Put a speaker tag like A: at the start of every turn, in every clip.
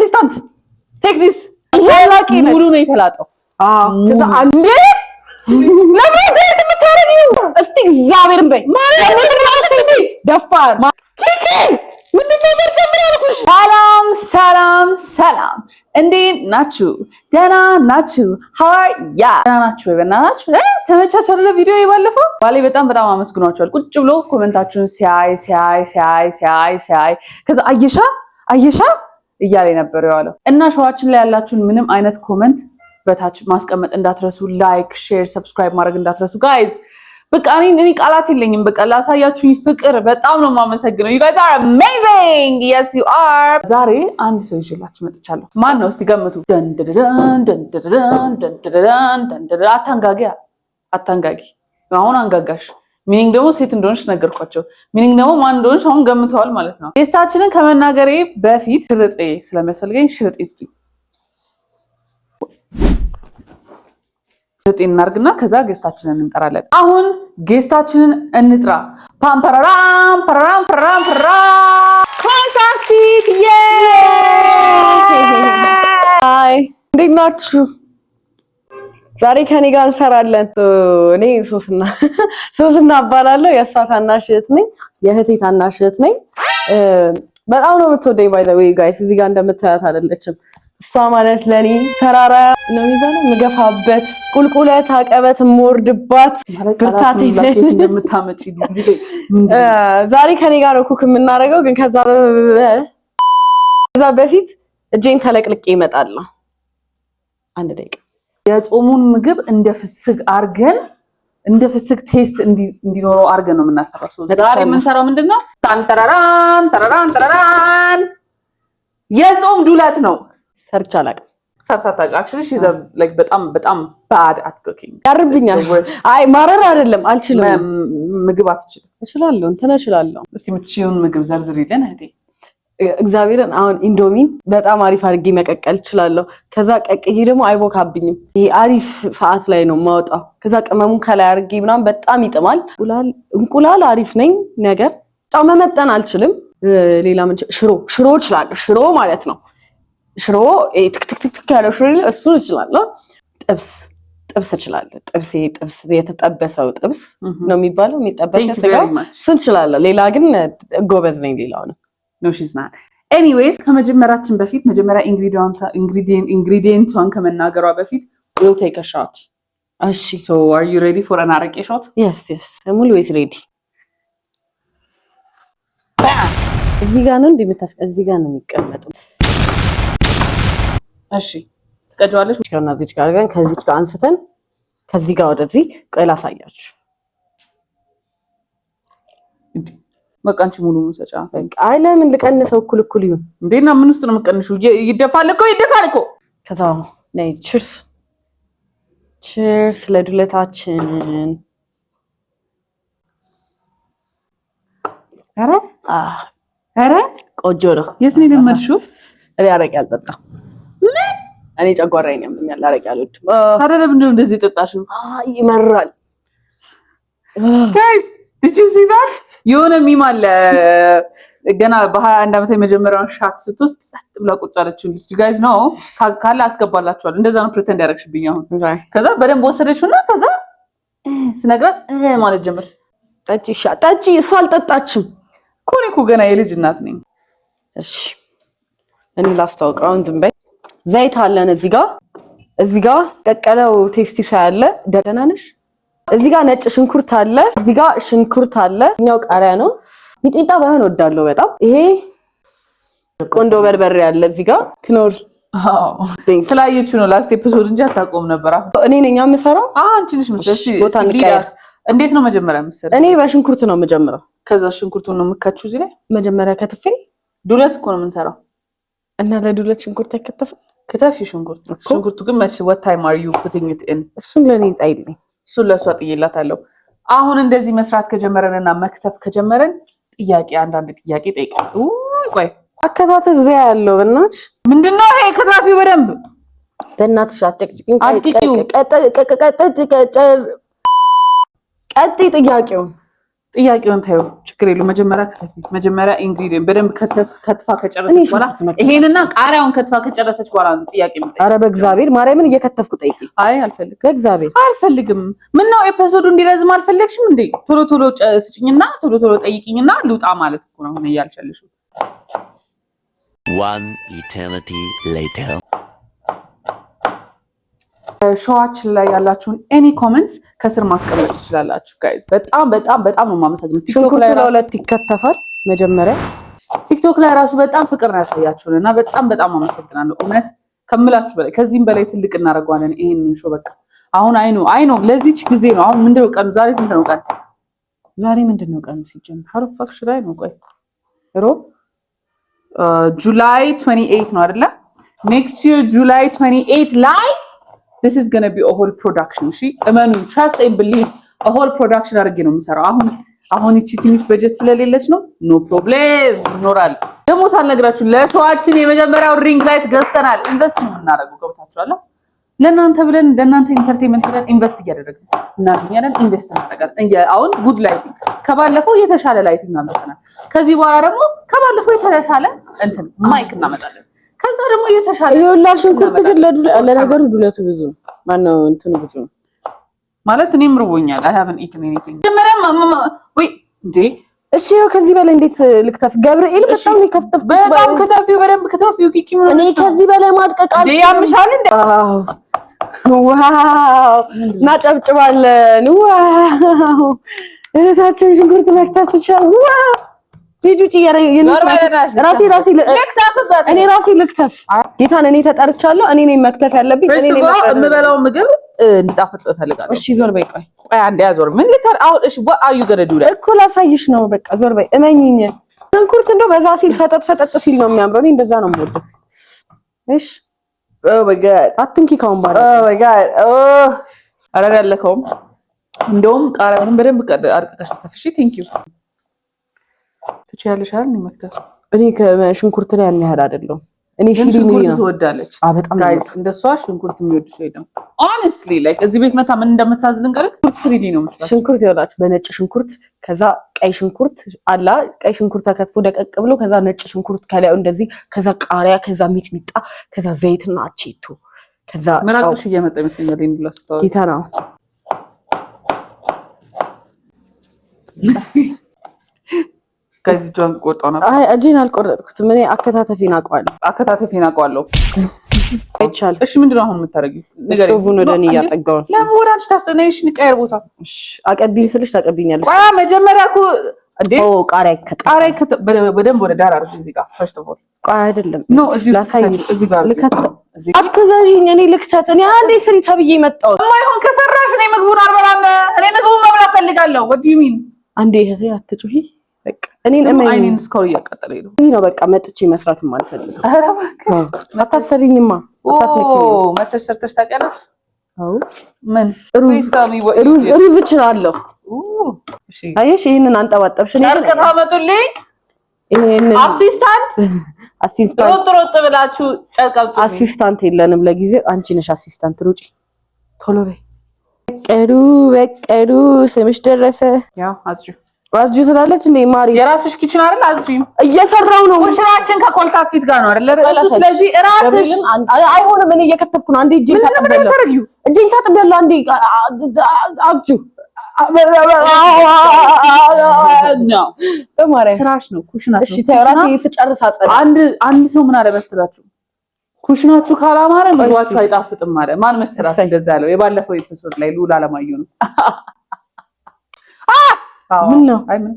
A: አሲስታንት ቴክ ዚስ ሙሉ ነው የተላጠው።
B: ከዛ አንዴ ለምን የምታረጊው? እስቲ እግዚአብሔርን በይ ደፋር ኪኪ ምንድነው ተጨምራልኩሽ?
A: ሰላም እንዴት ናችሁ? ደህና ናችሁ? ደህና ናችሁ? በእናታችሁ ተመቻቻለ ቪዲዮ ይባለፈው ባሌ በጣም አመስግኗቸዋል። ቁጭ ብሎ ኮሜንታችሁን ሲያይ ከዛ አየሻ እያለ ነበር ያለው እና ሾዋችን ላይ ያላችሁን ምንም አይነት ኮሜንት በታች ማስቀመጥ እንዳትረሱ፣ ላይክ፣ ሼር፣ ሰብስክራይብ ማድረግ እንዳትረሱ ጋይዝ። በቃ እኔ ቃላት የለኝም። በቃ ላሳያችሁኝ ፍቅር በጣም ነው የማመሰግነው። you guys are amazing. yes you are. ዛሬ አንድ ሰው ይዤላችሁ መጥቻለሁ። ማን ነው እስቲ ገምቱ? አታንጋጊ። አሁን አንጋጋሽ። ሚኒንግ ደግሞ ሴት እንደሆነች ነገርኳቸው። ሚኒንግ ደግሞ ማን እንደሆነች አሁን ገምተዋል ማለት ነው። ቴስታችንን ከመናገሬ በፊት ሽርጤ ስለሚያስፈልገኝ ሽርጤ ስጡኝ። ሽርጤ እናርግና ከዛ ጌስታችንን እንጠራለን። አሁን ጌስታችንን እንጥራ። ፓምፐራራም ፐራራም ፐራራም ፐራ ኮንታክት
B: እንዴት ናችሁ? ዛሬ ከኔ ጋር እንሰራለን። እኔ ሶስና እባላለሁ። የእሷ ታናሽ እህት ነኝ። የእህቴ ታናሽ እህት ነኝ። በጣም ነው የምትወደኝ ባይ ዘ ዌይ ጋይስ። እዚህ ጋር እንደምታያት አይደለችም። እሷ ማለት ለኔ ተራራ ነው የሚባለው፣ ምገፋበት ቁልቁለት አቀበት ሞርድባት ብርታት
A: እንደምታመጪ
B: ዛሬ ከኔ ጋር ነው ኩክ የምናደርገው። ግን ከዛ በፊት እጄን ተለቅልቄ እመጣለሁ። አንድ ደቂቃ
A: የጾሙን ምግብ እንደ ፍስግ ቴስት እንዲኖረው አድርገን ነው የምናሰራው። ዛሬ የምንሰራው ምንድነው? ታንተራራን የጾም ዱለት ነው።
B: ሰርቻ አላውቅም።
A: ሰርታታ actually she's like በጣም bad at cooking
B: ያርብኛል። አይ ማረር አይደለም አልችልም።
A: ምግብ አትችልም።
B: እችላለሁ እችላለሁ።
A: እስቲ የምትችይውን ምግብ ዘርዝሪልን እህቴ።
B: እግዚአብሔርን አሁን ኢንዶሚን በጣም አሪፍ አድርጌ መቀቀል እችላለሁ። ከዛ ቀቅዬ ደግሞ አይቦካብኝም። ይሄ አሪፍ ሰዓት ላይ ነው ማውጣው። ከዛ ቅመሙን ከላይ አድርጌ ምናምን በጣም ይጥማል። እንቁላል አሪፍ ነኝ ነገር ጫው መመጠን አልችልም። ሌላ ምን ሽሮ እችላለሁ። ሽሮ ማለት ነው ሽሮ ትክትክ ያለው ሽሮ እሱን እችላለሁ። ጥብስ እችላለሁ። ጥብስ የተጠበሰው ጥብስ ነው የሚባለው፣ የሚጠበሰው ስጋ እሱን እችላለሁ። ሌላ ግን ጎበዝ ነኝ ሌላው ነው።
A: No she's not. Anyways ከመጀመራችን በፊት መጀመሪያ ኢንግሪዲየንቷን ከመናገሯ በፊት we'll take a shot.
B: እሺ
A: so are you ready for an arake shot?
B: yes I'm always ready. እዚህ ጋር ነው እዚህ ጋር ነው የሚቀመጠው።
A: እሺ ትቀጃዋለሽ
B: ከና እዚህ ጋር ግን ከዚህ ጋር አንስተን ከዚህ ጋር ወደዚህ ቆይ ላሳያችሁ።
A: በቃ አንቺ ሙሉ ሙሰጫ
B: አይ ለምን ልቀንሰው? እኩል ይሁን
A: እንዴና ምን ውስጥ ነው የምቀንሹ? ይደፋል እኮ
B: ከዛ ነይ ቺርስ ለዱለታችን።
A: አረ
B: ቆጆ ነው።
A: የት ነው የለመድሽው?
B: እኔ አረቄ አልጠጣም። እኔ ጨጓራዬን ያመኛል። አረቄ አልወድም።
A: ታዲያ ለምንድን ነው እንደዚህ ጠጣሽው?
B: ይመራል።
A: guys did you see that? የሆነ ሚም አለ ገና በ21 ዓመት የመጀመሪያውን ሻት ስትወስድ ጸጥ ብላ ቁጭ አለችው ልጅ guys ነው ካለ አስገባላችኋል። እንደዛ ነው ፕሪተንድ ያደረግሽብኝ አሁን። ከዛ በደንብ ወሰደችውና ከዛ ስነግራት ማለት ጀመር።
B: ጠጪ እሷ አልጠጣችም።
A: ኮኒኩ ገና የልጅ እናት ነኝ።
B: እሺ እኔ ላስታውቀው ዝም በይ። ዘይት አለን እዚህ ጋር ቀቀለው ቴስቲሻ ያለ ደህና ነሽ። እዚህ ጋር ነጭ ሽንኩርት አለ፣ እዚህ ጋር ሽንኩርት አለ። እኛው ቃሪያ ነው። ሚጥሚጣ ባይሆን ወዳለው በጣም። ይሄ ቆንዶ በርበሬ አለ እዚህ ጋር ክኖር።
A: ስላየችው ነው ላስት ኤፒሶድ እንጂ አታቆም ነበር።
B: እኔ ነኝ የምሰራው።
A: አንቺ ነሽ መስለሽ። እንዴት ነው መጀመሪያ የምትሰሪው?
B: እኔ በሽንኩርት ነው የምጀምረው።
A: ከዛ ሽንኩርቱን ነው የምከቹ እዚህ ላይ
B: መጀመሪያ ከትፌ።
A: ዱለት እኮ ነው የምንሰራው
B: እና ለዱለት ሽንኩርት አይከተፍም?
A: ከተፊ ሽንኩርቱ ግን መቼ what time are you putting it in?
B: እሱን ለኔ ጻይልኝ።
A: እሱን ለሷ ጥይላታለሁ። አሁን እንደዚህ መስራት ከጀመረንና መክተፍ ከጀመረን አንዳንድ ጥያቄ ጠይቃለሁ። ቆይ
B: አከታተፍ ዘያ ያለው በእናትሽ
A: ምንድነው ይሄ? ከታፊው በደንብ
B: በእናትሽ አጨቅጭቅኝ።
A: አጥቂው
B: ቀጥ ጥያቄው
A: ጥያቄውን ታዩ ችግር የለውም። መጀመሪያ ኢንግሪዲየንት በደንብ ከትፋ ከጨረሰች በኋላ ይሄንና ቃሪያውን ከትፋ ከጨረሰች በኋላ ጥያቄ የምጠይቅ።
B: ኧረ በእግዚአብሔር ማርያምን እየከተፍኩ ጠይቂ።
A: አይ አልፈልግም፣
B: በእግዚአብሔር
A: አልፈልግም። ምን ነው ኤፒሶዱ እንዲረዝም አልፈለግሽም እንዴ? ቶሎ ስጭኝና ቶሎ ጠይቂኝና ልውጣ ማለት እኮ ነው። አሁን እያልሻለሽ
C: 1 eternity later
A: ሾዋችን ላይ ያላችሁን ኤኒ ኮሜንትስ ከስር ማስቀመጥ ትችላላችሁ ጋይዝ። በጣም ነው የማመሰግነው።
B: ሽንኩርቱ ለሁለት ይከተፋል መጀመሪያ።
A: ቲክቶክ ላይ ራሱ በጣም ፍቅር ነው ያሳያችሁና በጣም አመሰግናለሁ። እውነት ከምላችሁ በላይ ከዚህም በላይ ትልቅ እናደርገዋለን ይሄንን ሾው። በቃ አሁን አይኖ ለዚች ጊዜ ነው። አሁን ምንድነው ቀኑ? ዛሬ ስንት ነው ቀን?
B: ዛሬ ምንድነው ቀኑ ሲጀምር?
A: ሀሮፍ ፋክሽ ላይ ነው። ቆይ ሮብ ጁላይ 28 ነው አይደለ? ኔክስት ይር ጁላይ 28 ላይ this is going to be a whole production እሺ እመኑ trust and believe a whole production አድርጌ ነው የምሰራው። አሁን እቺ ትንሽ በጀት ስለሌለች ነው no problem ይኖራል። ደግሞ ሳልነግራችሁ ለሾዋችን የመጀመሪያው ሪንግ ላይት ገዝተናል። ኢንቨስት ነው የምናደርገው። ገብታችኋል? ለእናንተ ብለን ለእናንተ ኢንተርቴይንመንት ብለን ኢንቨስት እያደረግን እናገኛለን። ኢንቨስት እናደርጋለን። አሁን ጉድ ላይቲንግ ከባለፈው የተሻለ ላይቲንግ እናመጣለን። ከዚህ በኋላ ደግሞ ከባለፈው የተሻለ እንትን ማይክ እናመጣለን። ከዛ ደግሞ የተሻለ
B: ይኸውልህ ሽንኩርት ግን ለነገሩ ዱለቱ ብዙ ማነው እንትኑ ብዙ
A: ማለት እኔም ርቦኛል። I haven't eaten anything ወይ እንዴ
B: እሺ ከዚህ በላይ እንዴት ልክተፍ? ገብርኤል በጣም ነው ከፍተፍ
A: በጣም ከተፊው በደንብ ከተፊው ኪኪ ምን
B: እኔ ከዚህ በላይ ማድቀቅ አልችልም።
A: ያምሻል እንዴ?
B: ዋው እናጨብጭባለን። ዋው እታችን ሽንኩርት መክተፍ ትችላለህ። ዋው ሂጁ ራሴ ልክተፍ ጌታን እኔ ተጠርቻለሁ። እኔ ነኝ መክተፍ ያለብኝ። እኔ ነኝ
A: የምበላው ምግብ እንዲጣፍጥ እፈልጋለሁ።
B: እሺ ዞር በይ። ቆይ
A: አንዴ ያዞር። ምን ልታር አሁን? እሺ what are you going to do
B: እኮ ላሳይሽ ነው። በቃ ዞር በይ። እመኚኝ። ሽንኩርት እንደው በዛ ሲል ፈጠጥ ሲል ነው የሚያምረው። እኔ እንደዛ ነው የምወደው። እሺ
A: oh my god
B: አትንኪ ካሁን ባለ
A: oh my god አረጋለከውም እንደውም ቃሪያውን በደንብ አርቀቀሽ ተፈሽ። ቴንክ ዩ ትችያለሽ አይደል? እኔ መክተፍ
B: እኔ ከሽንኩርት ላይ ያን ያህል አይደለም። እኔ ሽንኩርት
A: ነው ትወዳለች።
B: በጣም
A: ጋይስ እንደሷ ሽንኩርት የሚወድ ሰው የለም። honestly like እዚህ ቤት መታ ምን እንደምታዝልን ቀረ ሽንኩርት ስሪዲ ነው የምትለው።
B: ሽንኩርት ይወላችሁ በነጭ ሽንኩርት ከዛ ቀይ ሽንኩርት አላ ቀይ ሽንኩርት ተከትፎ ደቀቅ ብሎ ከዛ ነጭ ሽንኩርት ከላዩ እንደዚህ ከዛ ቃሪያ ከዛ ሚጥሚጣ ከዛ ዘይትና አቼቶ ከዛ
A: ምራቅሽ እየመጣ ይመስለኛል። እንዱላ ስታው
B: ጌታ ነው
A: ከዚህ ጆን ቆርጣው ነበር።
B: አይ እጄን አልቆረጥኩትም። እኔ አከታተፌን አውቀዋለሁ። አይቻል።
A: እሺ ምንድነው አሁን የምታረጊው?
B: ነገር ስቶቭን ወደ እኔ ያጠጋው
A: ለምን ወራንቺ ታስጠናይሽ? ንቀየር ቦታ።
B: እሺ አቀብኝ ስልሽ ታቀብኛለሽ።
A: ቆይ መጀመሪያ እኮ እንዴ
B: ቃሪያ
A: በደንብ ወደ ዳር አድርጊ። እዚህ ጋር ፈርስት ኦፍ ኦል
B: ቆይ አይደለም
A: ኖ እዚህ ጋር
B: ልከተ አትዘዥኝ። እኔ ልክተት። እኔ አንዴ ስሪ ተብዬ መጣሁ።
A: ማይሆን ከሰራሽ እኔ ምግቡን አልበላም። እኔ ምግቡን መብላት ፈልጋለሁ። what do you mean?
B: አንዴ እህቴ አትጩሂ። በቃ እኔን
A: አይኔን ስኮር እያቃጠለኝ ነው።
B: እዚህ ነው በቃ መጥቼ መስራት የማልፈልገው። ኧረ እባክህ አታሰሪኝማ። አታስነኪኝ።
A: መተሽ ሰርተሽ ታውቂያለሽ?
B: አዎ
A: ምን
B: ሩዝ እችላለሁ።
A: እሺ
B: አየሽ ይሄንን አንጠባጠብሽ። እኔ
A: ጨርቅ ታመጡልኝ።
B: ይሄንን
A: አሲስታንት ሮጥ ብላችሁ ጨርቅ አምጡልኝ።
B: አሲስታንት የለንም ለጊዜው። አንቺ ነሽ አሲስታንት። ሩጪ ቶሎ በይ። በቀዱ ስምሽ ደረሰ።
A: ያው አዝጁ
B: ስላለች እንዴ ማሪ
A: የራስሽ ኪችን አይደል? አዝጁ እየሰራው ነው። ኩሽናችን ከኮልታፊት ጋር ነው አይደል? ስለዚህ ራስሽ
B: አይሆንም። እኔ እየከተፍኩ ነው። አንዴ እጄን ታጥቤያለሁ። አንዴ አዝጁ
A: ነው በማርያም ስራሽ ነው ኩሽናችሁ።
B: እሺ ተይ ራሴ ስጨርስ አጸዳ።
A: አንድ ሰው ምን አለ መሰላችሁ? ኩሽናችሁ ካላማረ ምግባችሁ አይጣፍጥም ማለት ማን መሰላችሁ? እንደዛ ያለው የባለፈው ኤፒሶድ ላይ ሉላ አለማየሁ ነው።
B: ምን ነው?
A: አይ ምን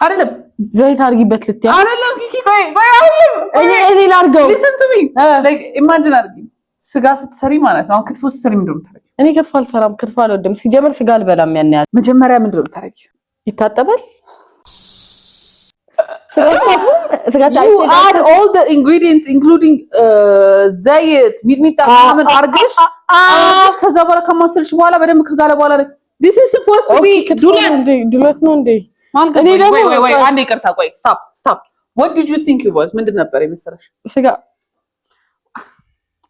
A: አይደለም
B: ዘይት አድርጊበት ልትያ
A: አይደለም ኪኪ ቆይ አይደለም
B: እኔ ላድርገው።
A: listen to me like imagine አድርጊ ስጋ ስትሰሪ ማለት ነው። አሁን ክትፎ ስትሰሪ ምንድን ነው የምታደርጊው?
B: እኔ ክትፎ አልሰራም። ክትፎ አልወድም። ሲጀምር ስጋ አልበላም። ያን ያህል
A: መጀመሪያ ምንድን ነው የምታደርጊው?
B: ይታጠባል።
A: you add all the ingredients including ዘይት ሚጥሚጣ ምናምን አድርገሽ ከዛ በኋላ ከማሰልሽ በኋላ በደንብ ከጋለ በኋላ this is supposed to be
B: ዱለት ነው እንዴ?
A: እኔ ደግሞ ወይ አንዴ ይቅርታ ቆይ stop what did you think it was? ምንድን ነበር የመሰለሽ?
B: ስጋ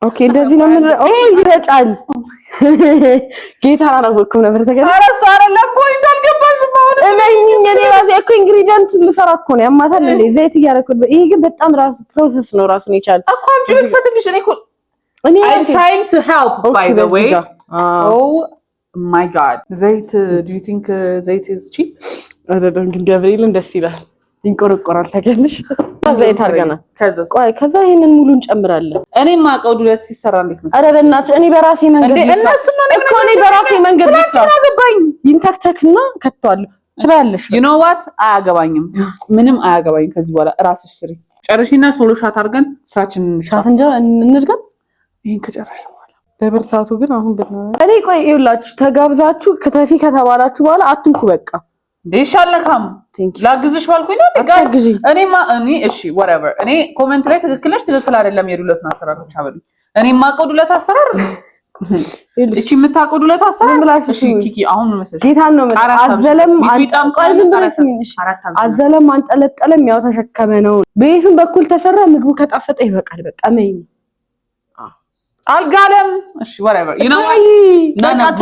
B: ኦኬ እንደዚህ ነው። ምን ይረጫል? ጌታን አላወቅኩም ነበር ተገኘ።
A: ኧረ እሱ አይደለም ፖይንት አልገባሽም። አሁን
B: እመኚኝ እኔ ራሴ እኮ ኢንግሪዲየንት ልሰራ እኮ ነው ያማታል እንዴ ዘይት እያደረኩት። ይሄ ግን በጣም ራስ ፕሮሰስ ነው ራሱን የቻለ
A: እኮ አንቺ ልትፈትልሽ እኔ እኮ I'm trying to help by the way. Oh my god. ዘይት do you think ዘይት is cheap?
B: አይደለም ግን ገብርኤልን ደስ ይላል ይንቆረቆራል ታገኝሽ ዘይት አድርገናል። ከዛ ይሄንን ሙሉ እንጨምራለን።
A: እኔ ማቀው ዱለት ሲሰራ እንዴት መሰለኝ?
B: ኧረ በእናትሽ እኔ በራሴ መንገድ
A: እነሱ ነው
B: እኮ እኔ በራሴ መንገድ
A: አገባኝ
B: ይንተክተክና ከተዋለሁ ትላለሽ።
A: you know what አያገባኝም፣ ምንም አያገባኝም። ከዚህ በኋላ ራስሽ ስሪ። ጨርሽና ሶሎ ሻት አድርገን ስራችንን
B: ሻት እንድገም።
A: ይሄን ከጨረሽ በኋላ
B: በበርሳቱ ግን አሁን እኔ ቆይ ይኸውላችሁ ተጋብዛችሁ ከተፊ ከተባላችሁ በኋላ አትንኩ በቃ
A: ዴሻለካም ላግዝሽ ባልኩኝ ነው ጋግዢ። እኔ እሺ whatever እኔ ኮሜንት ላይ ትክክለሽ ትክክል አይደለም የዱለቱን አሰራር ብቻ በሉኝ። እኔ ማቀው ዱለት አሰራር እቺ የምታቀው ዱለት አሰራር እሺ ኪኪ አሁን መሰለሽ
B: ጌታን ነው አዘለም አንጠለጠለም ያው ተሸከመ ነው። በየትም በኩል ተሰራ ምግቡ ከጣፈጠ ይበቃል በቃ መኝ
A: አልጋለም እሺ whatever you know what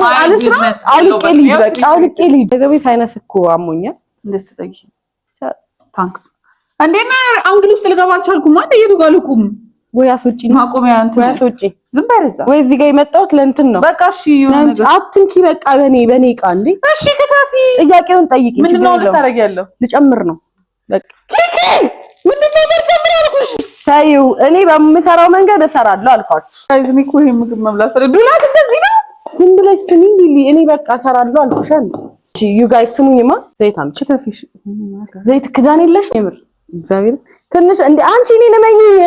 B: አልቄሊ በዘቤ ሳይነስ እኮ አሞኛል
A: እንደስ ተጠጊ ታንክስ እንዴና አንግል ውስጥ ልገባ አልቻልኩም። አንዴ የቱ ጋር ልቁም
B: ወይ አስወጪኝ
A: ማቆሚያ እንትን
B: ወይ አስወጪኝ
A: ዝም በለዛ
B: ወይ እዚህ ጋር የመጣሁት ለእንትን ነው በቃ
A: እሺ የሆነ ነገር
B: አትንኪ በቃ በኔ ቃ እንዴ እሺ ከተፊ ጥያቄውን ጠይቂ
A: ምንድነው ልታረጊ ያለው
B: ልጨምር ነው በቃ
A: ኪኪ ምንድነው ልጨምር ያልኩሽ
B: ታዩ እኔ በምሰራው መንገድ እሰራለሁ አልኳችሁ።
A: አይዝኒ እኮ ይሄ ምግብ መብላት ፈለ ዱላት እንደዚህ ነው
B: ዝም ብለሽ ስሚ ሊሊ እኔ በቃ እሰራለሁ አልኩሻል። እሺ ዩ ጋይስ ስሙኝማ ዘይት አምጪ ተፊሽ ዘይት ክዳን የለሽ የምር እግዚአብሔር ትንሽ እንደ አንቺ እኔ ነመኝኝ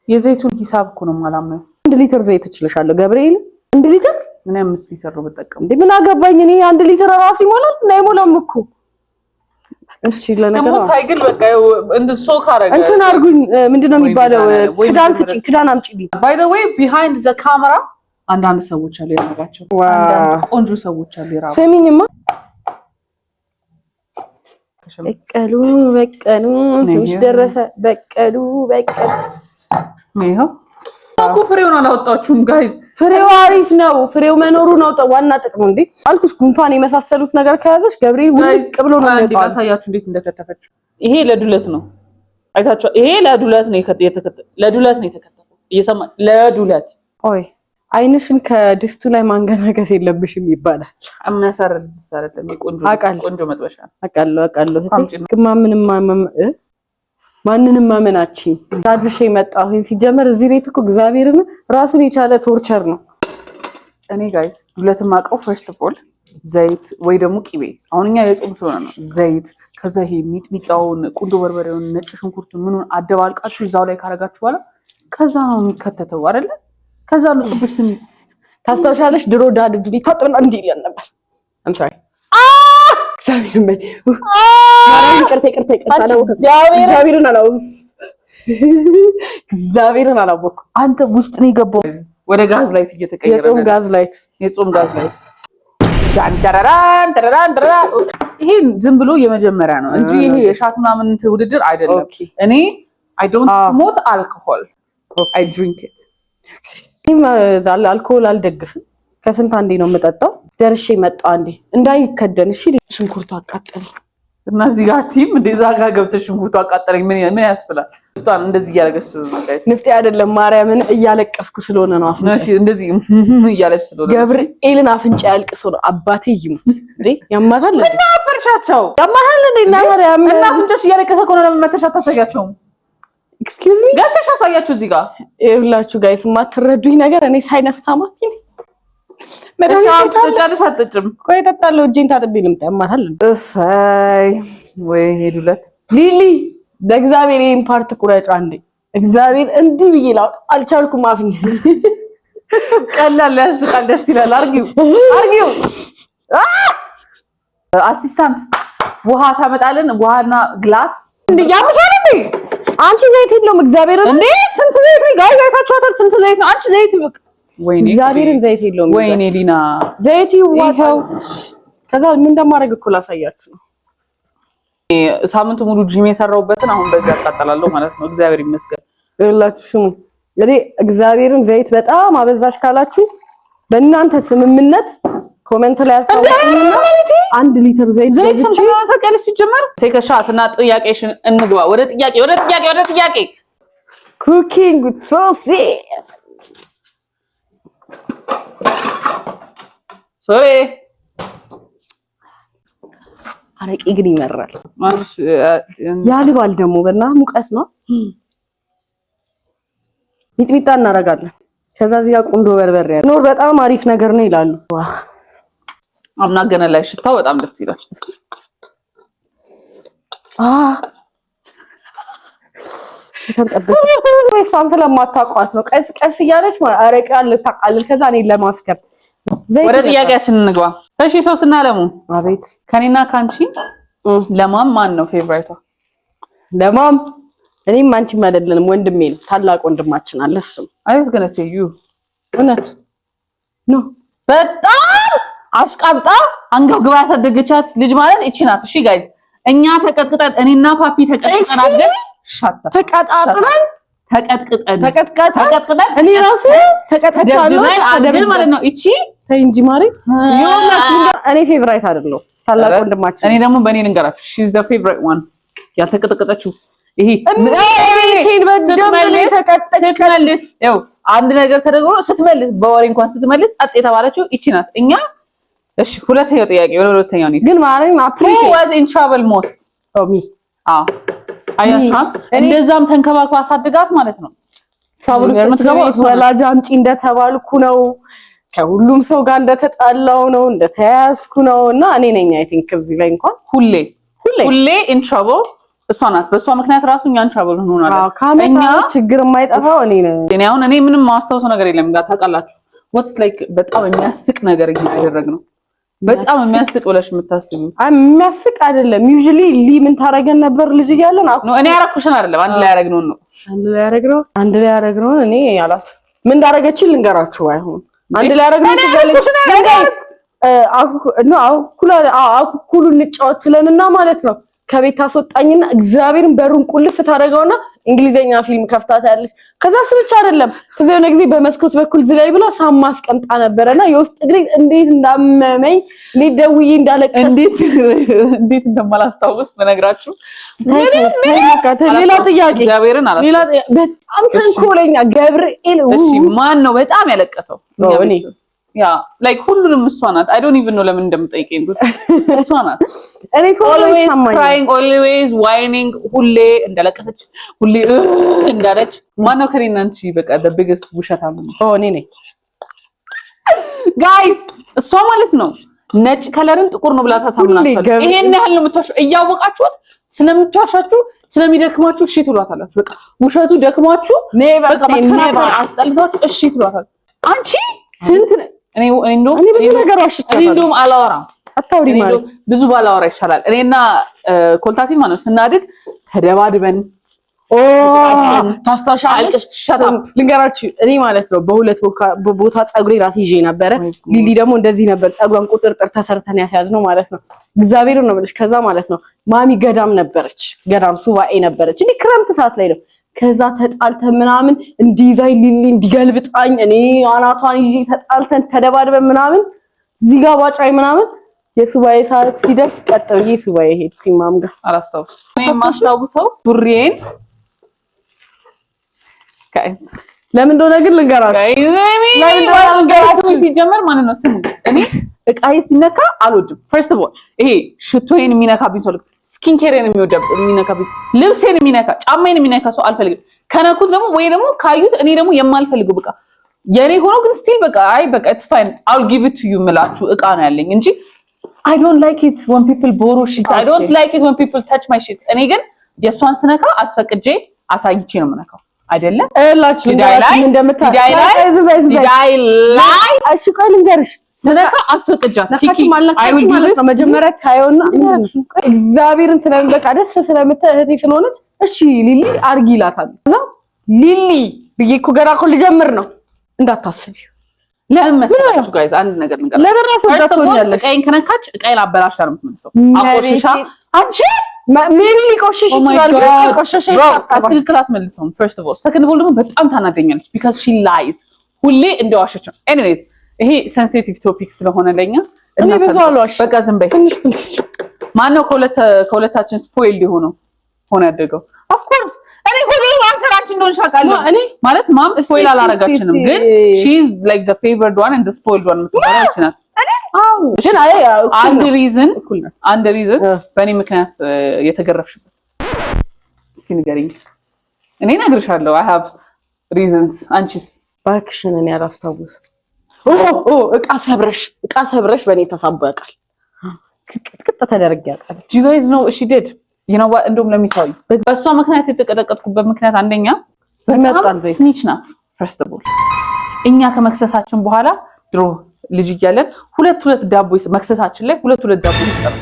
A: የዘይቱን ሂሳብ እኮ ነው ማላመው
B: 1 ሊትር ዘይት እችልሻለሁ ገብርኤል 1 ሊትር
A: ምን 5 ሊትር ነው በተጠቀሙ
B: እንዴ ምን አገባኝ እኔ 1 ሊትር ራሱ ይሞላል እንዳይሞላም እኮ እሺ ለነገሩ
A: ደግሞ ሳይግል በቃ እንደ ሶክ አረጋ
B: እንትን አርጉኝ ምንድነው የሚባለው ክዳን ስጪኝ ክዳን አምጪልኝ።
A: by the way behind the camera አንዳንድ ሰዎች አሉ ያረጋቸው አንዳንድ ቆንጆ ሰዎች አሉ ይራው
B: ስሚኝማ በቀሉ ትንሽ ደረሰ በቀሉ ይሄው
A: እኮ ፍሬውን አላወጣችሁም ጋይስ።
B: ፍሬው አሪፍ ነው። ፍሬው መኖሩ ነው ዋና ጥቅሙ። እንዴ አልኩሽ ጉንፋን የመሳሰሉት ነገር ከያዘሽ ገብርኤል ውልቅ ብሎ ነው የሚወጣው።
A: ያሳያችሁ እንዴት እንደከተፈችው። ይሄ ለዱለት ነው አይታችሁ። ይሄ ለዱለት ነው የተከተፈው። እየሰማ ለዱለት
B: ኦይ አይንሽን ከድስቱ ላይ ማንገናገስ የለብሽም ይባላል።
A: አምናሳረድ ድስት አይደለም ቆንጆ መጥበሻ
B: አቃለሁ ግማ ማንንም ማመናችን ታድሽ የመጣሁኝ ሲጀመር እዚህ ቤት እኮ እግዚአብሔርን ራሱን የቻለ ቶርቸር ነው።
A: እኔ ጋይስ ዱለትን ማቀው ፈርስት ኦፍ ኦል ዘይት ወይ ደግሞ ቂቤ አሁንኛ የጾም ስለሆነ ነው ዘይት ከዛ ይሄ ሚጥሚጣውን ቁንዶ በርበሬውን ነጭ ሽንኩርቱን ምኑን አደባልቃችሁ እዛው ላይ ካረጋችሁ በኋላ ከዛ ነው የሚከተተው አይደለ? ከዛ ነው ጥብስም
B: ታስታውሻለሽ ድሮ ዳድ ዱዲ ታጥብና እንዲህ ይለን ነበር። I'm sorry እግዚአብሔርን አላወኩም።
A: አንተ ውስጥ ነው የገባው ወደ ጋዝ ላይት እየተቀየረ
B: የጾም ጋዝ ላይት
A: ይሄ ዝም ብሎ የመጀመሪያ ነው እንጂ ይሄ የሻት ምናምን ውድድር አይደለም። እኔ I don't promote alcohol. I drink it.
B: አልኮል አልደግፍም። ከስንት አንዴ ነው የምጠጣው። ደርሼ መጣ አንዴ እንዳይከደን እሺ። ሽንኩርቱ አቃጠለኝ
A: እና እዚህ ጋር ቲም እንደዛ ጋር ገብተሽ ሽንኩርቱ አቃጠለኝ ምን ያስብላል? ፍቷን እንደዚህ እያለቀስ
B: ንፍጤ አይደለም ማርያምን እያለቀስኩ ስለሆነ ነው። አፍንጫ
A: እንደዚህ እያለሽ ስለሆነ
B: ገብርኤልን አፍንጫ ያልቅስ ነው። አባቴ ይሙት እንዴ ያማታል
A: እንዴ? እና ፈርሻቸው
B: ያማታል እንዴ? እና ማርያም
A: እና አፍንጫሽ እያለቀሰ ከሆነ ለምን መተሽ አታሳያቸውም?
B: ኤክስኪውዝ ሚ
A: ገብተሽ አሳያችሁ እዚህ ጋር
B: ይኸውላችሁ ጋይስ የማትረዱኝ ነገር እኔ ሳይነስ ታማኝ ነኝ።
A: መድኃኒት ተጫለሽ አትጥጭም?
B: ቆይ እጠጣለሁ። እጄን ታጥቤ ልምጣ። ያማታል
A: እሰይ ወይ ሄዱለት
B: ሊሊ በእግዚአብሔር ይሄን ፓርት ቁረጫ እንዴ እግዚአብሔር እንዲህ ብዬ ላውቅ አልቻልኩም። አፍኝ
A: ቀላል ያስቃል። ደስ ይላል። አርጊው አሲስታንት ውሃ ታመጣለን። ውሃና ግላስ
B: እንዴ ያምሻል እንዴ አንቺ ዘይት የለውም እግዚአብሔር እንዴ ስንት ዘይት ነው ጋር ዘይታችኋታል? ስንት ዘይት ነው አንቺ ዘይት በቃ
A: ወይኔ
B: እግዚአብሔርን ዘይት የለውም።
A: ወይኔ ሊና
B: ዘይት ይዋታው። ከዛ ምን እንደማደርግ እኮ ላሳያችሁ ነው።
A: ሳምንቱ ሙሉ ጂም የሰራውበትን አሁን በዚህ አጣጣላለሁ ማለት ነው። እግዚአብሔር ይመስገን።
B: ይላችሁ ስሙ እንግዲህ እግዚአብሔርን ዘይት በጣም አበዛሽ ካላችሁ በእናንተ ስምምነት ኮሜንት ላይ ያሳውቁኝና 1 ሊትር ዘይት
A: ስንት ነው ታውቂያለሽ? ሲጀመር ቴክ ሻት እና ጥያቄሽን እንግባ ወደ ጥያቄ
B: ኩኪንግ ዊዝ ሶሲ
A: ሶሪ
B: አረቄ ግን ይመራል ያልባል ደግሞ በእና ሙቀት ነው ሚጥሚጣ እናረጋለን ከዛ እዚህ ጋር ቁንዶ በርበሬ ያለው ኖር በጣም አሪፍ ነገር ነው ይላሉ
A: አምናገነ ላይ ሽታው በጣም ደስ ይላል
B: ተንጠበስ ወይስ ስለማታውቋት ነው ቀስ እያለች አረቄዋን ልታቃልል ከዛ እኔ ለማስከር
A: ወደ ጥያቄያችን እንግባ እሺ ሶስና አለሙ
B: አቤት
A: ከኔና ካንቺ ለማም ማን ነው ፌቨራይቷ
B: ለማም እኔም አንቺም አይደለንም ወንድሜ ነው ታላቅ ወንድማችን አለ እሱም
A: I was gonna say you
B: እውነት ኖ
A: በጣም አሽቃብጣ አንገብግባ ያሳደገቻት ልጅ ማለት እቺ ናት እሺ ጋይስ እኛ ተቀጥቅጠን እኔና ፓፒ ተቀጥቅጠን አይደል ተቀጥቅጠን እኔ ራሱ ተቀጥቅጠን አይደል ማለት ነው እቺ
B: ተይ እንጂ ማሪ ዮናስ እኔ ፌቨራይት አይደለም ታላቅ ወንድማችን
A: እኔ ደግሞ በእኔ ልንገራችሁ she's the favorite one ያልተቀጠቀጠችው ይሄ ስትመልስ ያው አንድ ነገር ተደግሞ ስትመልስ በወሬ እንኳን ስትመልስ ጸጥ የተባለችው እቺ ናት እኛ እሺ ሁለተኛው ጥያቄ ሁለተኛው ነው
B: ግን ማሪም
A: appreciate was in trouble most
B: ሚ
A: አያቻም እንደዛም ተንከባክባ አሳድጋት ማለት ነው
B: ትራቭል የምትገባው ወላጅ አምጪ እንደተባልኩ ነው ከሁሉም ሰው ጋር እንደተጣላው ነው እንደተያዝኩ ነው እና እኔ ነኝ አይ ቲንክ እዚህ ላይ እንኳን ሁሌ in trouble እሷ ናት በእሷ ምክንያት ራሱ እኛን ትራቭል ሆኖናል እኛ ችግር የማይጠፋው
A: እኔ ምንም ማስተዋወሰው ነገር የለም ጋር ታውቃላችሁ what's like በጣም የሚያስቅ ነገር እያደረግ ነው በጣም የሚያስቅ ብለሽ የምታስቢው
B: የሚያስቅ አይደለም usually ምን ታረገን ነበር ልጅ እያለን
A: እኔ ያረኩሽን አይደለም አንድ ላይ ያረግነው
B: እኔ ያላት ምን እንዳረገችኝ ልንገራችሁ አይሆን አንድ ላይ ያረግነው አኩኩሉ እንጫወትለንና ማለት ነው ከቤት ታስወጣኝና እግዚአብሔርን በሩን ቁልፍ ታደርገውና እንግሊዘኛ ፊልም ከፍታታ ያለች ከዛ ስብቻ አይደለም ከዛ የሆነ ጊዜ በመስኮት በኩል ዝላይ ብላ ሳማ አስቀምጣ ነበርና የውስጥ እግሬ እንዴት እንዳመመኝ ደውዬ እንዳለቀስ
A: እንዴት እንደማላስታውስ በነግራችሁ
B: ሌላ ጥያቄ
A: ሌላ
B: በጣም ተንኮለኛ ገብርኤል
A: እሺ ማን ነው በጣም ያለቀሰው
B: እኔ
A: ያ ላይክ ሁሉንም እሷ ናት I don't even know ለምን እንደምጠይቀኝ ግን እሷ ናት
B: እኔ
A: always crying always whining ሁሌ እንደለቀሰች ሁሌ እንዳለች ማን ነው ከኔና አንቺ በቃ the biggest ውሸታም ነው
B: እኔ ነኝ
A: ጋይስ እሷ ማለት ነው ነጭ ከለርን ጥቁር ነው ብላ ታሳምናችኋል ይሄን ያህል ነው የምትዋሸው እያወቃችሁት ስለምትዋሻችሁ ስለሚደክማችሁ እሺ ትሏታላችሁ በቃ ውሸቱ ደክማችሁ በቃ መከራከር አስጠልቷችሁ እሺ ትሏታላችሁ አንቺ ስንት እኔ
B: ብዙ ነገር አሽቻለሁ
A: እኔ እንደውም አላወራም
B: አታውሪ ማለት
A: ብዙ ባላወራ ይሻላል እኔና ኮልታቲቭ ማለት ስናድግ ተደባድበን
B: ታስታውሻለሽ ልንገራችሁ እኔ ማለት ነው በሁለት ቦታ ጸጉሬ ራስ ይዤ ነበር ሊሊ ደግሞ እንደዚህ ነበር ጸጉሯን ቁጥርጥር ተሰርተን ያስያዝነው ማለት ነው እግዚአብሔርን ነው ማለት ከዛ ማለት ነው ማሚ ገዳም ሱባኤ ነበረች እንዴ ክረምት ሰዓት ላይ ነው ከዛ ተጣልተን ምናምን እንዲዛይ ሊሊ እንዲገልብጣኝ እኔ አናቷን ይዤ ተጣልተን ተደባድበን ምናምን እዚህ ጋር ባጫይ ምናምን የሱባኤ ሰዓት ሲደርስ ቀጥታ የሱባኤ ሄድኩኝ ማም ጋር
A: አላስታውስ እኔ ማስታውሰው ቡሬን ጋይስ ለምን እንደሆነ ግን ልንገራችሁ ሲጀመር ማለት ነው ስሙ እኔ እቃዬ ሲነካ አልወድም first of all ይሄ ሽቶዬን የሚነካብኝ ሰው ስኪን ኬርን የሚነካብኝ ልብሴን የሚነካ ጫማዬን የሚነካ ሰው አልፈልግም ከነኩት ደግሞ ወይ ደግሞ ካዩት እኔ ደግሞ የማልፈልገው በቃ የኔ ሆኖ ግን ስቲል በቃ it's fine I'll give it to you ምላችሁ እቃ ነው ያለኝ እንጂ I don't like it when people borrow shit I don't like it when people touch my shit እኔ ግን የሷን ስነካ አስፈቅጄ አሳይቼ ነው የምነካው አይደለም
B: እላችሁ እንደምታዲያ እሺ ቆይ ልንገርሽ
A: ስነካ አስፈቅጃት
B: ኪኪ ማለት ነው መጀመሪያ ታየውና እግዚአብሔርን ስለምበቃ ደስ ስለምትእህቴ ስለሆነች እሺ ሊሊ አርጊ ይላታል ከዛ ሊሊ ብዬ እኮ ገና እኮ ልጀምር ነው እንዳታስቢ
A: ለምን መሰላችሁ ጋይስ አንድ ነገር ልንገራችሁ
B: ለበራሱ ዳቶኛለሽ
A: እቃዬን ከነካች እቃዬን አበላሽታ ነው የምትመልሰው አቆሽሻ አንቺ
B: ሜቢ ሊቆሽሽ ይችላል ቆሽሽ
A: አስልክላት መልሰው first of all second of all ደግሞ በጣም ታናደኛለች because she lies ሁሌ እንደዋሸች ነው anyways ይሄ ሴንሲቲቭ ቶፒክ ስለሆነ ለኛ
B: እኔ በዛሏሽ
A: በቃ ዝም በይ።
B: ትንሽ
A: ማነው ከሁለታችን ስፖይል ሆነ ያደገው? ኦፍ ኮርስ እኔ ሁሉም አንሰራችን እንደሆነ ሻቃለሁ። እኔ ማለት ማም ስፖይል አላረጋችንም፣ ግን ሺ ኢዝ ላይክ ዘ ፌቨርድ ዋን ኤንድ ዘ ስፖይልድ ዋን የምትባለው ናት። አዎ ግን አንድ ሪዝን በእኔ ምክንያት የተገረፍሽበት እስቲ ንገሪኝ። እኔ እነግርሻለሁ። አይ ሃቭ ሪዝንስ። አንቺስ?
B: ባክሽን እኔ አላስታውስም። እቃ ሰብረሽ በእኔ ተሳቦ ያውቃል። ቅጥቅጥ ተደርግ ያውቃል።
A: ዩ ጋይዝ ኖ ሺ ዲድ ዩ ኖ ዋት። እንደውም ለሚታዩ በእሷ ምክንያት የተቀጠቀጥኩበት ምክንያት አንደኛ በጣም ስኒች ናት። ፈርስት ኦፍ ኦል እኛ ከመክሰሳችን በኋላ ድሮ ልጅ እያለን ሁለት ዳቦ መክሰሳችን ላይ ሁለት ዳቦ ይሰጣል።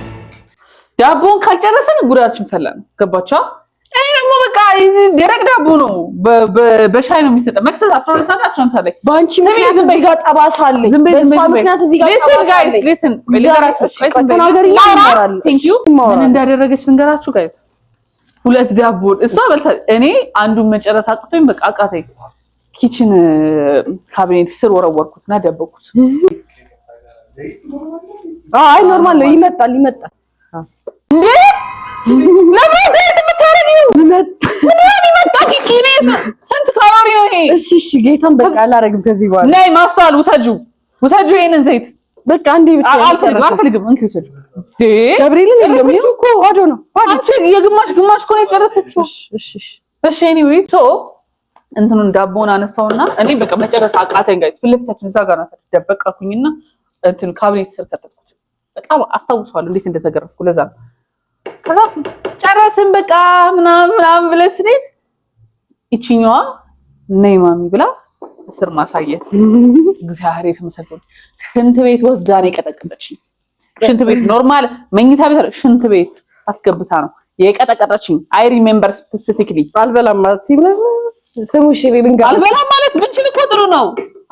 A: ዳቦን ካልጨረሰን ጉዳችን ፈላ ነው። ገባችሁ? እኔ ደግሞ በቃ ደረቅ ዳቦ ነው በሻይ ነው የሚሰጠው። መክሰስ 12 ሰዓት 11 ሰዓት ላይ
B: ባንቺ ምክንያት እዚህ ጋር ጠባሳ አለ። በሷ ምክንያት እዚህ ጋር ጠባሳ አለ።
A: ሊስን ልንገራችሁ። ምን እንዳደረገች ልንገራችሁ ጋይስ። ሁለት ዳቦ እሷ በልታ እኔ አንዱን መጨረስ አቅቶኝ በቃ አቃተኝ። ኪችን ካቢኔት ስር ወረወርኩትና ደበኩት።
B: አይ ኖርማል ነው። ይመጣል እንዴ ለምን የምታረጊው? ይመጣ ኪኪኔ ስንት ካሎሪ ነው ይሄ? እሺ ጌታን በቃ አላረግም ከዚህ በኋላ።
A: ነይ ማስተዋል ውሰጁ ይሄንን ዘይት በቃ አንዴ ብቻ አልፈልግም። እንኪ ውሰጁ። ገብርኤልን የለምንም እኮ ባዶ ነው። አንቺ የግማሽ እኮ ነው የጨረሰችው። እሺ ኤኒዌይ ሶ እንትኑን ዳቦን አነሳውና እኔ በቃ መጨረስ አቃተኝ ጋይስ። ፊት ለፊታችን እዛ ጋር ነው ተደበቀኩኝና እንትን ካቢኔት ስር ከተትኩት። በጣም አስታውሰዋለሁ እንዴት እንደተገረፍኩ። ለዛ ከዛ ጨረስን በቃ ምናምን ብለን ስንሄድ እቺኛዋ ነይ ማሚ ብላ እስር ማሳየት እግዚአብሔር የተመሰገነ። ሽንት ቤት ወስዳ ነው የቀጠቀጠችኝ። ሽንት ቤት ኖርማል መኝታ ቤት ሽንት ቤት አስገብታ ነው የቀጠቀጠችኝ። አይ ሪሜምበር ስፔሲፊክሊ። አልበላም ማለት ስሙሽ ሊንጋ አልበላም ማለት ብንችል እኮ ጥሩ ነው።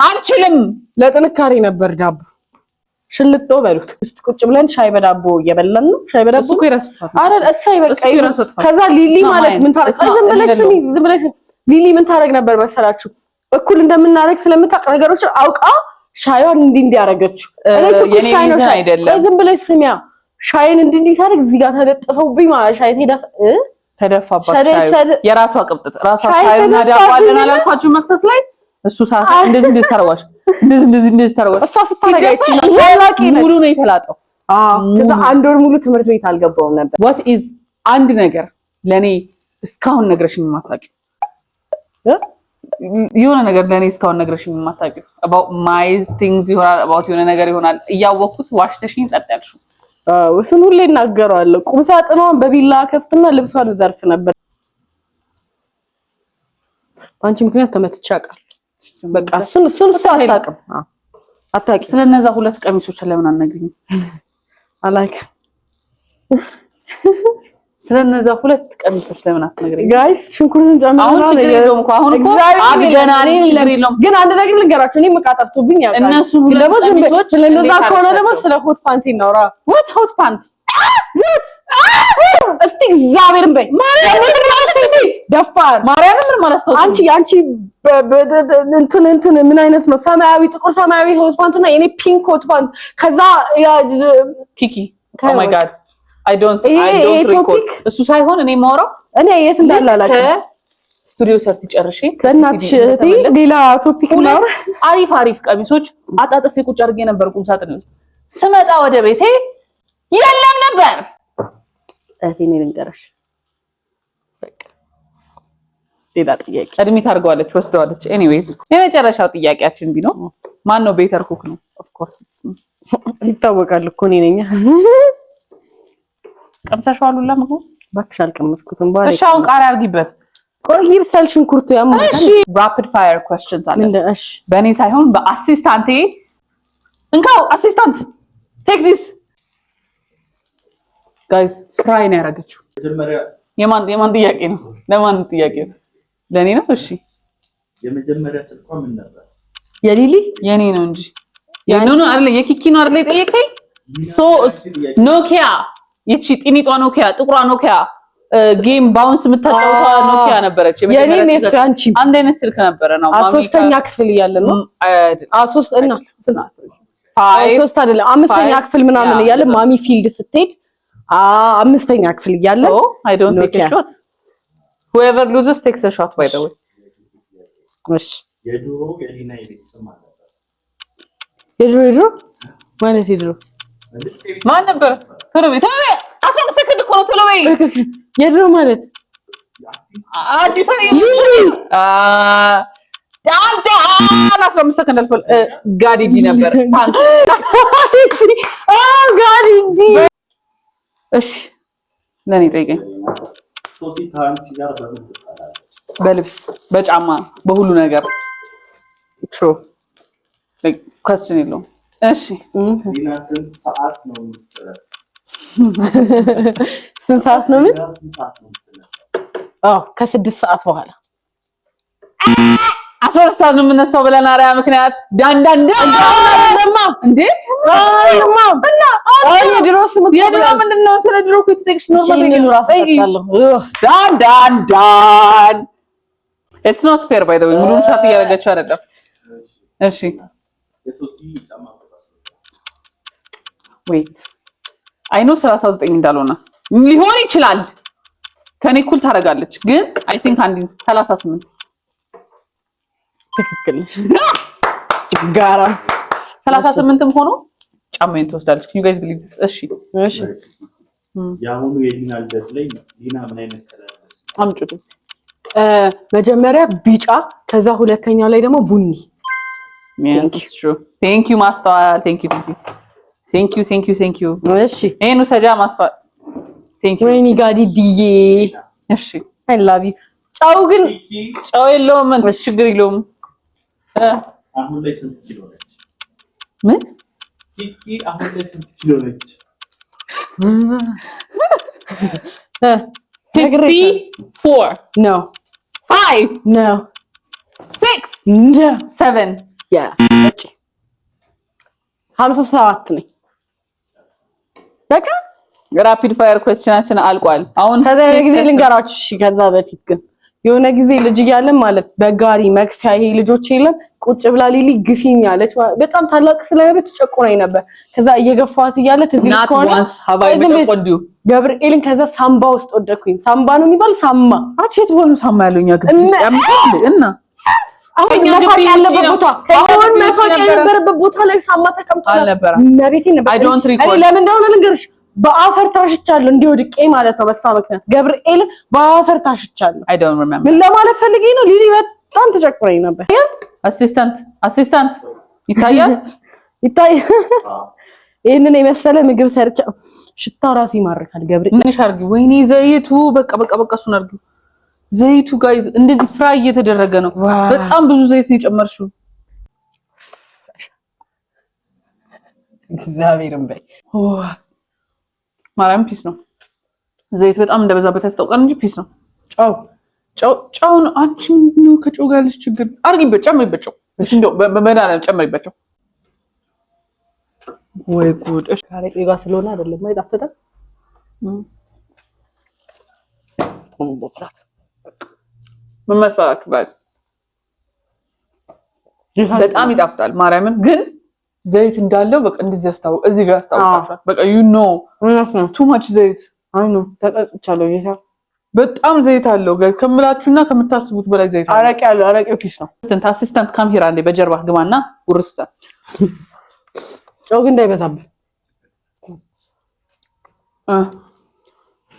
A: አልችልም። ለጥንካሬ ነበር ዳቦ ሽልጦ በሉት ውስጥ ቁጭ ብለን ሻይ በዳቦ እየበላን ነው። ሻይ በዳቦ እኮ ይረስፋል አይደል? እሳይ በቃ ከዛ ሊሊ ማለት ምን ታረግ ዝም ብለሽ ሊሊ ምን ታረግ ነበር መሰላችሁ? እኩል እንደምናረግ ስለምታውቅ ነገሮችን አውቃ ሻይዋን እንዲያረገችው እኔ ትኩስ ሻይ ነው አይደለም። ዝም ብለሽ ስሚያ ሻይን እንዲሳረግ እዚህ ጋር ተለጥፈው ማለት ሻይ ተደፋባት። ሻይ የራሷ ቅብጥት ራሷ ሻይና ዳቦ አለና አላልኳችሁ መክሰስ ላይ እሱ ሰዓት እንደዚህ ተረዋሽ እንደዚህ ተረዋሽ እሷ ስታረጋች ሙሉ ነው የተላጠው። ከዛ አንድ ወር ሙሉ ትምህርት ቤት አልገባውም ነበር። what is አንድ ነገር ለኔ እስካሁን ነግረሽኝ የማታውቂው የሆነ ነገር ለኔ እስካሁን ነግረሽኝ የማታውቂው about my things ይሆናል about የሆነ ነገር ይሆናል እያወቅኩት ዋሽተሽኝ ጠጣልሽ። እሱን ሁሌ እናገራለሁ። ቁም ሳጥኗን በቢላ ከፍትና ልብሷን ዘርፍ ነበር። አንቺ ምክንያት ተመትቼ አውቃለሁ። በቃ እሱን አታውቂም። ስለነዛ ሁለት ቀሚሶች ለምን አትነግሪኝም? አላውቅም። ስለነዛ ሁለት ቀሚሶች ለምን አትነግሪኝም? ጋይስ ሽንኩርትን ጨምረናል። አሁን እኮ አድገናል። ግን አንድ ነገር ልንገራችሁ። እኔ መቃ ጠፍቶብኝ ያውቃል። እነሱን ሁለት ቀሚሶች ስለነዛ ከሆነ ደግሞ ስለ ሆት ፓንት እናውራ። what hot pant what እስቲ እግዚአብሔርን በይ ደፋር ማርያምን ምን ማለት ነው? አንቺ እንትን ምን አይነት ነው? ሰማያዊ ጥቁር ሰማያዊ ሆት ፓንት እና የኔ ፒንክ ሆት ፓንት ከዛ ኪኪ oh my god I don't record እሱ ሳይሆን እኔ ማውራው እኔ የት እንዳላላቀ ስቱዲዮ ሰርት ጨርሼ ከእናትሽ እህቴ ሌላ ቶፒክ ነው። አሪፍ ቀሚሶች አጣጥፌ ቁጭ አድርጌ ነበር ቁም ሳጥኔ ውስጥ። ስመጣ ወደ ቤቴ የለም ነበር። እህቴ እኔ ልንገርሽ በቃ ሌላ ጥያቄ አድሚት አድርገዋለች ወስደዋለች። ኤኒዌይስ የመጨረሻው ጥያቄያችን ቢኖር ማን ነው ቤተር ኩክ ነው? ኦፍ ኮርስ ይታወቃል እኮ እኔ ነኝ። ቀምሰሻል ሁላ ምግቡ? እባክሽ አልቀመስኩትም። እሺ አሁን ቃሪያ አድርጊበት። ቆይ ይብሰል ሽንኩርቱ ያማል። እሺ ራፒድ ፋየር ኩዌስችንስ አለ። እሺ በእኔ ሳይሆን በአሲስታንቴ እንካው አሲስታንት ቴክ ዚስ ጋይስ ፍራይ ነው ያደረገችው። የማን ጥያቄ ነው? ለማን ጥያቄ ነው? ለኔ ነው። እሺ የመጀመሪያ ስልኳ ምን ነበር? የሊሊ የኔ ነው እንጂ ነው አይደል? የኪኪ ነው አይደል የጠየቀኝ? ኖኪያ ይቺ ጢኒጧ ኖኪያ ጥቁሯ ኖኪያ ጌም ባውንስ የምታጫውተው ኖኪያ ነበረች።
B: የኔ ሜት አንቺ
A: አንድ አይነት ስልክ ነበረ ነው
B: ሶስተኛ ክፍል እያለ ነው ሶስት እና ሶስት አይደለም አምስተኛ ክፍል ምናምን እያለ ማሚ ፊልድ ስትሄድ አምስተኛ ክፍል እያለ
A: I don't take a shot whoever loses takes a shot by the way
B: እሺ
D: የድሮ የሊና የቤተሰብ ማለት ነው
B: የድሮ ማለት የድሮ
A: ማን ነበር ቶሎ በይ 15 ሰከንድ እኮ ነው ቶሎ በይ
B: የድሮ ማለት
A: አዲስ ዳንዳ 15 ሰከንድ አልፏል ጋዲዲ ነበር ታንክ
B: ጋዲዲ
A: እሺ ለኔ ጠይቀኝ
D: ሶሲ ታንቺ ጋር በመጣጣላ
A: በልብስ በጫማ በሁሉ ነገር true like question የለውም እሺ
D: ሊና ስንት ሰዓት ነው የምትተኛው
B: ስንት ሰዓት ነው ምን ከ6 ሰዓት በኋላ
A: 12 ሰዓት ነው የምነሳው ብለን አሪያ ምክንያት ዳንዳንዳ እንዴ እና
B: የድሮ ስም
A: የድሮ ምንድነው ስለ ድሮ ኮቴክስ ኖርማል
B: ነው ራስ ተጣለው
A: ዳንዳንዳን it's not fair by the way ሙሉን ሻት እያደረገች አይደለም እሺ
D: የሶሲ ጫማ
A: wait I know 39 እንዳልሆነ ሊሆን ይችላል ከኔ እኩል ታደርጋለች ግን I think አንድ 38
B: ትክክል ጋራ
A: 38ም ሆኖ ጫማዬን ትወስዳለች can you guys believe this እሺ
D: ያሁኑ የሊና ልደት ላይ ሊና ምን አይነት ከለር
A: አምጪው
B: መጀመሪያ ቢጫ ከዛ ሁለተኛው ላይ ደግሞ ቡኒ
A: yeah it's true thank you ማስተዋል thank you
B: እሺ
A: ይሄን ሰጃ ማስተዋል thank you
B: ወይኒ ጋዲ ዲዬ
A: እሺ
B: I love you ጫው ግን
A: ጫው የለውም ምን ችግር የለውም
D: አሁን ላይ ስንት ኪሎ ነች
A: ምን
D: ኪኪ አሁን ላይ ስንት ኪሎ ነች
A: 54
B: no
A: 5
B: no
A: 6
B: no
A: 7
B: yeah 57 ነኝ በቃ
A: ራፒድ ፋየር ኩዌስችናችን አልቋል አሁን
B: ከዛ ጊዜ ልንገራችሁ እሺ ከዛ በፊት ግን የሆነ ጊዜ ልጅ እያለን ማለት በጋሪ መክፈያ ይሄ ልጆች የለም ቁጭ ብላ ሊሊ ግፊኝ አለች በጣም ታላቅ ስለነበረች ጨቆናኝ ነበር ከዛ እየገፋት እያለ ትዝል
A: ኮን
B: ገብርኤልን ከዛ ሳምባ ውስጥ ወደኩኝ ሳምባ ነው የሚባል ሳማ
A: አቼት ሆኑ ሳማ ያለኛ ግቢ እና
B: አሁን መፋቅ ያለበት ቦታ አሁን መፋቅ ያለበት ቦታ ላይ ሳማ ተቀምጧል
A: ነበር
B: ነቤቴ ነበር እኔ ለምን እንደሆነ ልንገርሽ በአፈር ታሽቻለሁ እንዲወድቄ ማለት ነው በሳ ምክንያት ገብርኤል በአፈር ታሽቻለሁ
A: I don't remember
B: ምን ለማለት ፈልጌ ነው ሊሊ በጣም ተጨቁረኝ ነበር
A: አሲስታንት ይታያል
B: ይሄንን የመሰለ ምግብ ሰርቻ ሽታው ራስ ይማርካል ገብርኤል
A: ምን ሻርጊ ወይኔ ዘይቱ በቃ እሱን አርጊ ዘይቱ ጋይዝ እንደዚህ ፍራይ እየተደረገ ነው በጣም ብዙ ዘይት የጨመርሽው
B: እግዚአብሔርን በይ
A: ማርያም ፒስ ነው ዘይት በጣም እንደበዛበት ያስታውቃል እንጂ ፒስ ነው ጫው ነው አንቺ ምንድነው ከጫው ጋር ልጅ ችግር አርጊበት ጨምሪበት ጫው እንደው በመዳን ጨምሪበት ጫው ወይ ጉድ እሺ
B: ካሬ ጋር ስለሆነ አይደለም አይጣፍጥም
A: ምን መሰላችሁ ጋይስ በጣም ይጣፍጣል ማርያምን ግን ዘይት እንዳለው በቃ እንደዚህ ያስታውቃል እዚህ ጋር ያስታውቃል በቃ you know too much ዘይት
B: አይ ነው ተቀጥቻለሁ ይሄ
A: በጣም ዘይት አለው ጋር ከምላችሁና ከምታስቡት በላይ ዘይት አለው
B: አረቄው ፒስ ነው
A: አሲስታንት ካም ሂር አንዴ በጀርባ ግባና ጉርስታ
B: ጫው ግን እንዳይበዛብህ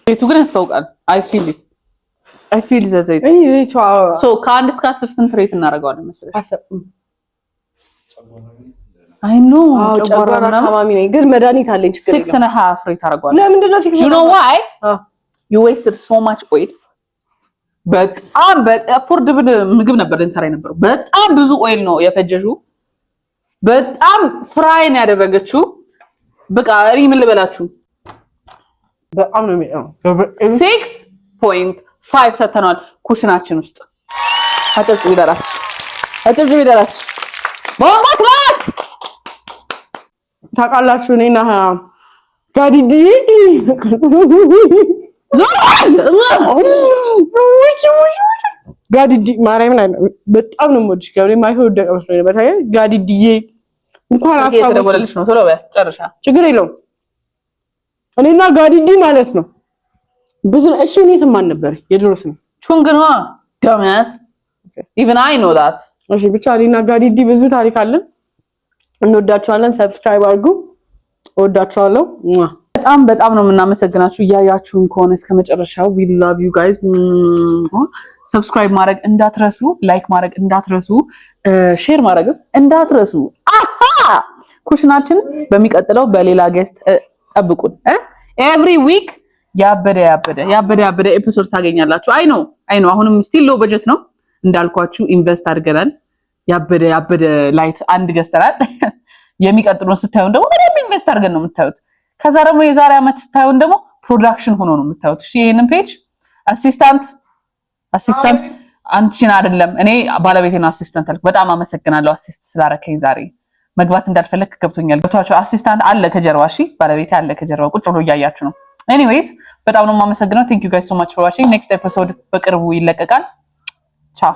A: ዘይቱ ግን ያስታውቃል I feel the ዘይት so ከአንድ እስከ 10 ስንት ሬት እናደርገዋለን መሰለሽ I know
B: ጨጓራ ታማሚ ነኝ ግን መድኃኒት አለኝ ችግር የለም
A: 6.5 ሬት አደርገዋለሁ
B: ለምን ነው 6
A: you know why you wasted so much oil በጣም አፎርደብል ምግብ ነበር እንሰራ የነበረው በጣም ብዙ ኦይል ነው የፈጀሽው በጣም ፍራይ ነው ያደረገችው በቃ ምን ልበላችሁ
B: በጣም ነው የሚያው
A: 6.5 ሰተናል ኩሽናችን ውስጥ አጥብቅ ይደራስ ቦምባክላት
B: ታውቃላችሁ እኔና ጋዲዲ ጋዲዲ ማርያምን በጣም ነው የምወድሽ። ገብሬ ማይወደቅ መስሎኝ ነበር። ጋዲዲዬ እንኳን
A: አታውቅም ነው ቶሎ በጨርሻ ችግር የለውም።
B: እኔና ጋዲዲ ማለት ነው ብዙ እሺ። እኔ ተማን ነበር የድሮስ ነው
A: ቹንግኗ ደማስ even I know that።
B: እሺ ብቻ እኔና ጋዲዲ ብዙ ታሪክ አለን። እንወዳችኋለን። ሰብስክራይብ አድርጉ። እወዳችኋለሁ።
A: በጣም ነው የምናመሰግናችሁ እያያችሁን ከሆነ እስከመጨረሻው we love you guys። ሰብስክራይብ ማድረግ እንዳትረሱ፣ ላይክ ማድረግ እንዳትረሱ፣ ሼር ማድረግ እንዳትረሱ። ኩሽናችን በሚቀጥለው በሌላ ጌስት ጠብቁን። every week ያበደ ኤፒሶድ ታገኛላችሁ። አይ ነው አሁንም ስቲል ሎ በጀት ነው እንዳልኳችሁ ኢንቨስት አድርገናል። ያበደ ላይት አንድ ገዝተናል። የሚቀጥሉን ስታዩን ደግሞ በደንብ ኢንቨስት አድርገን ነው የምታዩት። ከዛ ደግሞ የዛሬ አመት ስታዩን ደግሞ ፕሮዳክሽን ሆኖ ነው የምታዩት። እሺ ይሄንን ፔጅ አሲስታንት አንቺን አይደለም እኔ ባለቤቴን አሲስታንት አልኩ። በጣም አመሰግናለሁ አሲስት ስላረከኝ። ዛሬ መግባት እንዳልፈለክ ገብቶኛል። ገብቷችሁ አሲስታንት አለ ከጀርባ። እሺ ባለቤቴ አለ ከጀርባ ቁጭ ብሎ እያያችሁ ነው። ኤኒዌይስ በጣም ነው የማመሰግነው። ቴንክ ዩ ጋይስ ሶ ማች ፎር ዋቺንግ። ኔክስት ኤፒሶድ በቅርቡ ይለቀቃል። ቻው